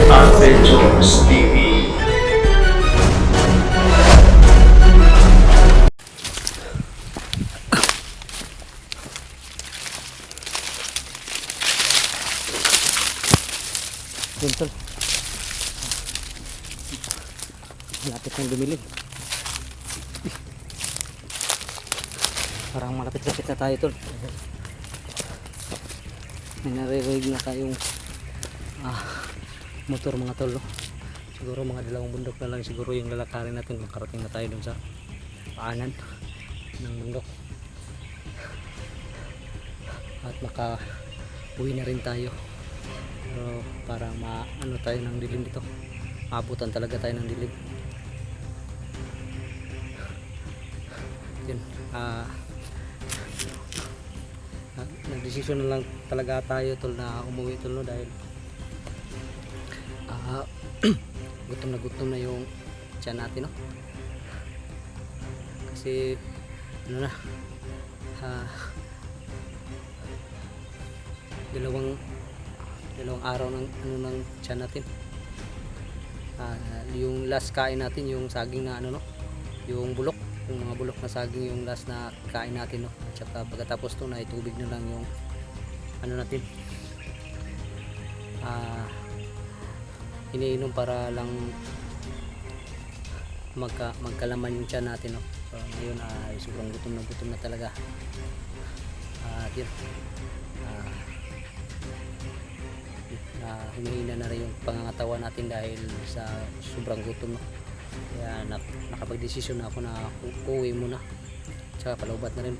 Adventures TV. Yun tol, malapit nang dumilim. Parang malapit-lapit na tayo tol. May naririnig na tayong motor mga tol, no? Siguro mga dalawang bundok na lang siguro yung lalakarin natin, makarating na tayo dun sa paanan ng bundok at maka uwi na rin tayo. Pero para maano tayo ng dilim dito, maabutan talaga tayo ng dilim. Yun, nagdesisyon na lang talaga tayo tol na umuwi tol, no? Dahil gutom na yung tiyan natin, no? Kasi ano na, dalawang araw ng ng tiyan natin. Yung last kain natin yung saging na ano, no, yung bulok, yung mga bulok na saging yung last na kain natin, no? At saka pagkatapos to na itubig na lang yung ano natin, iniinom para lang magkalaman yung tiyan natin, no? So, ngayon ay sobrang gutom na talaga. Yun, humihina na rin yung pangangatawan natin dahil sa sobrang gutom, no? Kaya nakapag-desisyon na ako na uuwi muna, tsaka palaubat na rin.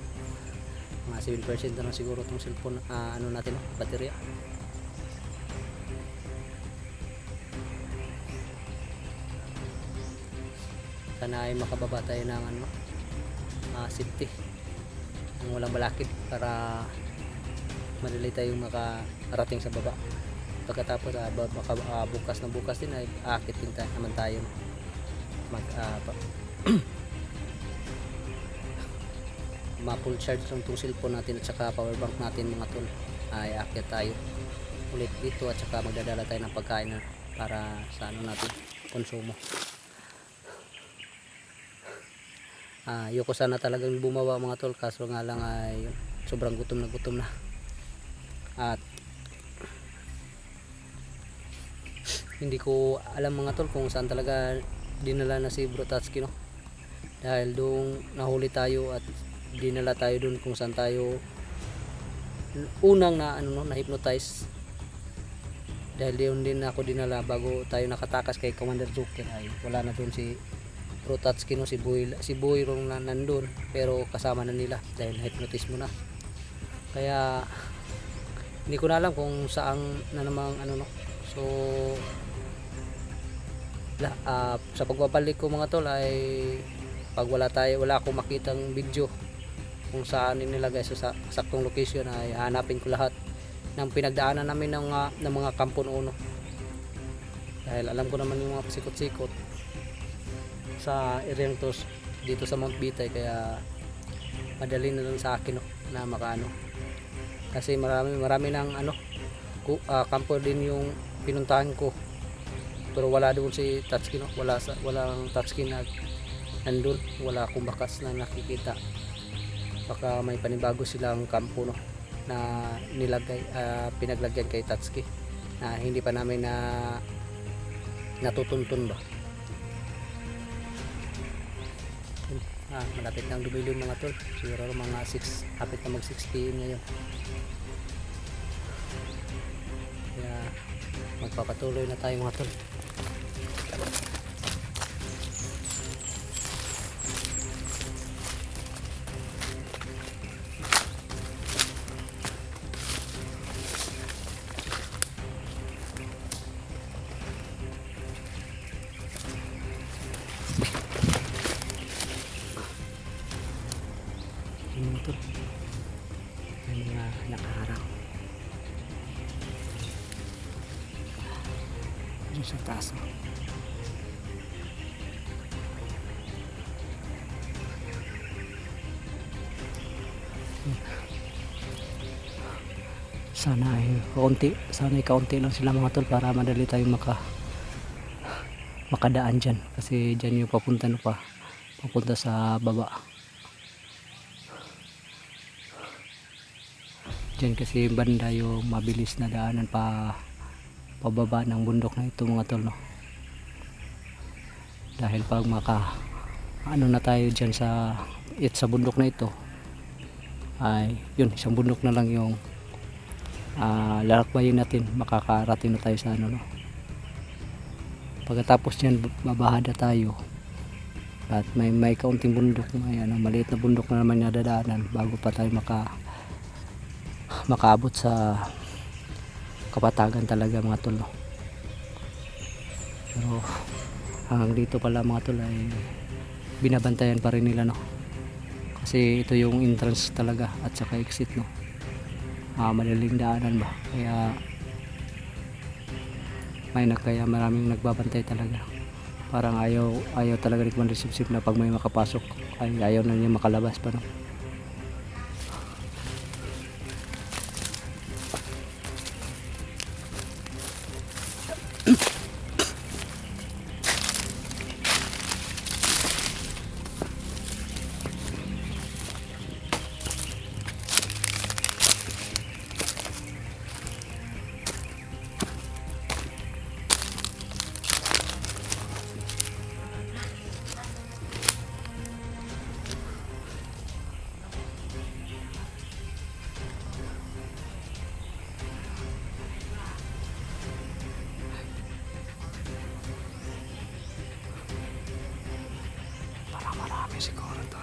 Mga 7% na lang siguro itong cellphone, ano natin, no? Baterya. Sana ay makababa tayo ng ano, safety, ang walang balakid, para madali tayong makarating sa baba. Pagkatapos bukas din ay aakit din naman tayo, ma-full charge lang itong cellphone natin at saka power bank natin mga tol, ay aakit tayo ulit dito at saka magdadala tayo ng pagkain na para sa ano natin, konsumo. Ayoko sana talagang bumaba mga tol, kaso nga lang ay sobrang gutom na. At hindi ko alam mga tol kung saan talaga dinala na si Bro Tatsuki, no? Dahil doon nahuli tayo at dinala tayo doon kung saan tayo unang na ano, no, na hypnotize. Dahil doon din ako dinala bago tayo nakatakas kay Commander Joker, ay wala na doon si Bro Tatsuki, no? Si Boy rong na nandun, pero kasama na nila dahil hypnotize mo na. Kaya hindi ko na alam kung saan na namang ano, no? So sa pagbabalik ko mga tol ay pag wala akong makitang video kung saan nilagay sa saktong location, ay hanapin ko lahat ng pinagdaanan namin ng mga kampo noon, no? Dahil alam ko naman yung mga pasikot-sikot sa area to dito sa Mount Bitay, kaya madali na lang sa akin, no, na makaano, kasi marami ng ano, kampo din yung pinuntahan ko, pero wala doon si Tatsuki, no? Walang Tatsuki na nandun, wala akong bakas na nakikita. Baka may panibago silang kampo, no, na nilagay, pinaglagyan kay Tatsuki na hindi pa namin natutuntun ba. Malapit na ang dumilim mga tol, siguro mga 6, kapit na mag 6 PM ngayon. Kaya magpapatuloy na tayo mga tol. ng mga nakaharang. Diyan sa taas. Oh. Sana ay kaunti lang sila mga tol para madali tayong makadaan dyan, kasi dyan yung papunta sa baba. Dyan kasi banda yung mabilis na daanan pababa ng bundok na ito mga tol, no? Dahil pag na tayo dyan sa bundok na ito, ay yun, isang bundok na lang yung lalakbayin natin, makakarating na tayo sa no. Pagkatapos nyan babahada tayo at may kaunting bundok, maliit na bundok na naman nadadaanan bago pa tayo makaabot sa kapatagan talaga mga tol, no? Pero hanggang dito pala mga tol ay binabantayan pa rin nila, no? Kasi ito yung entrance talaga at saka exit, no? Madaling daanan ba, kaya maraming nagbabantay talaga. Parang ayaw talaga ni Commander Sipsip na pag may makapasok ay ayaw na niya makalabas pa, no? Marami siguro to.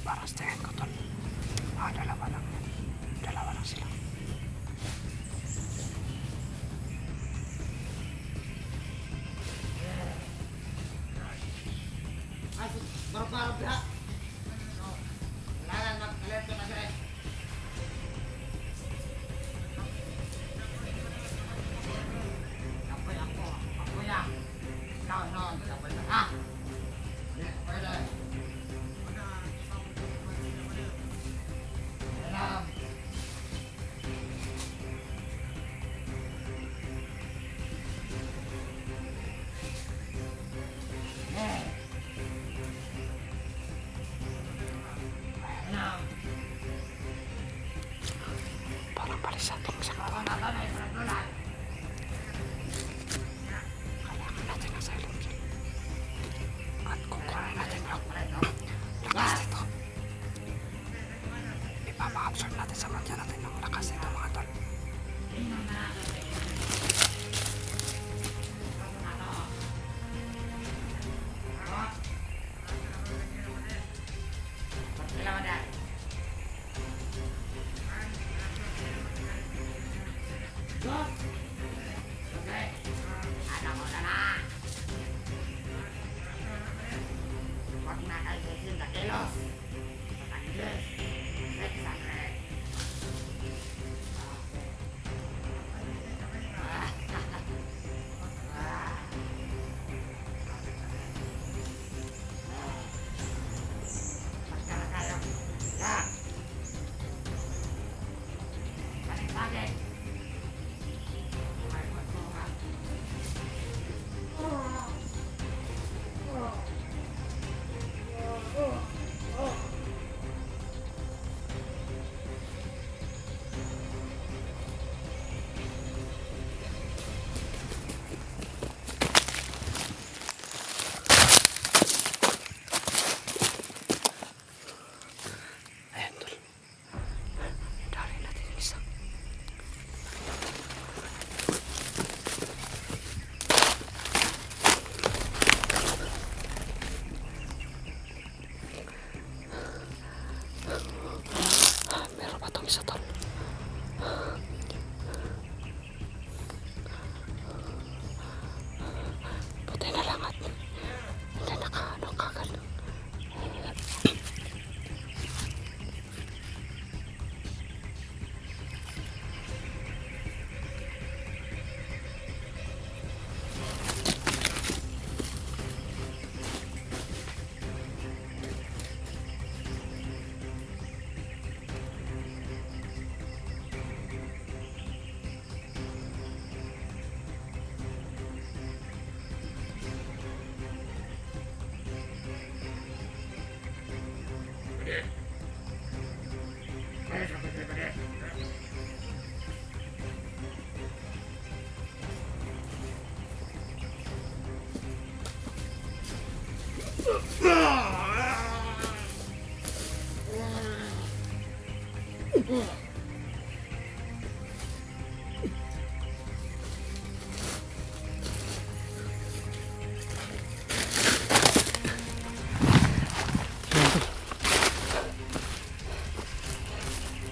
Parastayan ko tol. Dalawa lang sila. Barang-barang pihak. Lalan mag-alert ko na siya eh. Ako yan. Ikaw noon. Ha? Pwede. Parang palisatong sa kawan. Kailangan natin ang silent kill.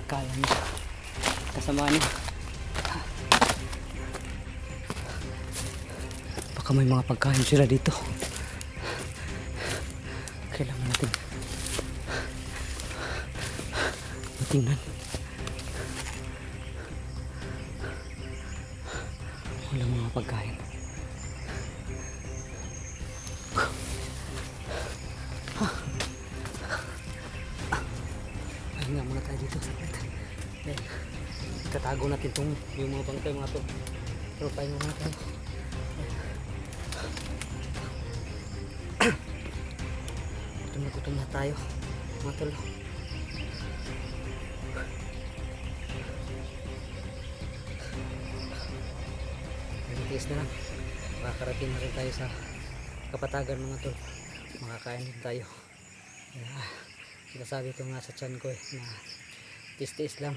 Kaya niya. Kasama niya. Baka may mga pagkain sila dito. Kailangan natin matingnan. Walang mga pagkain. Pahinga muna tayo dito sa pet. Tatago natin yung mga bangkay mga to. Pero pahinga muna tayo. Gutom na tayo mga tol. Tiis na lang, makakarating na rin tayo sa Kapatagan mga tol. Makakain din tayo. Sinasabi ko nga sa tiyan ko na tiis-tiis lang.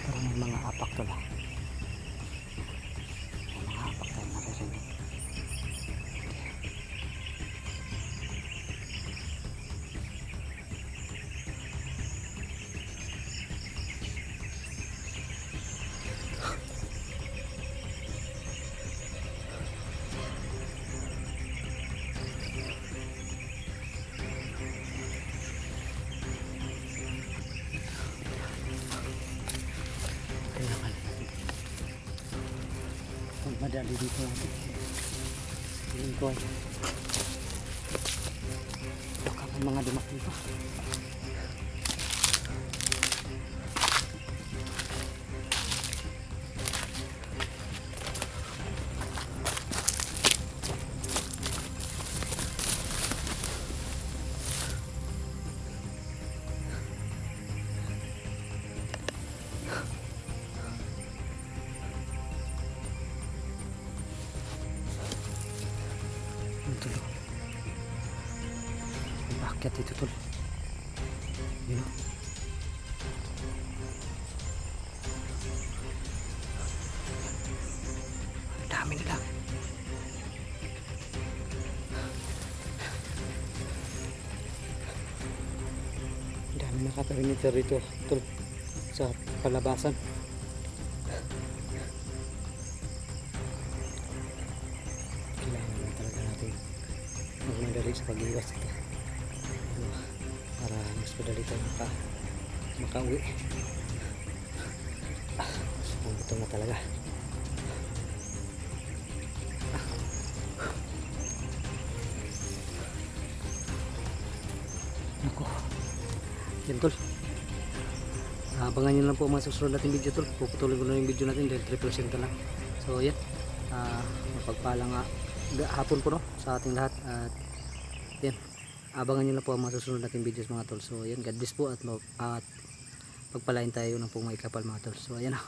Parang may mga apak to lang. May mga apak tayo naririnig. Madali dito natin. Tingin ko ay baka may mga dumating pa. Tulo. Bakit dito tol? Yun o. Ang dami nila. Ang dami nakaperimeter rito tol sa palabasan. Magmadali sa pag-iwas ito para mas madali tayo makauwi. Ito na talaga. Ako yan tol, abangan nyo lang po mga susunod natin video tol. Puputulin ko na yung video natin dahil 3% lang. So yan, mapagpala nga hapon po no sa ating lahat. At yan, abangan nyo lang po ang mga susunod natin videos mga tol. So yan, God bless po at pagpalain tayo ng pong may kapal mga tol. So ayan na.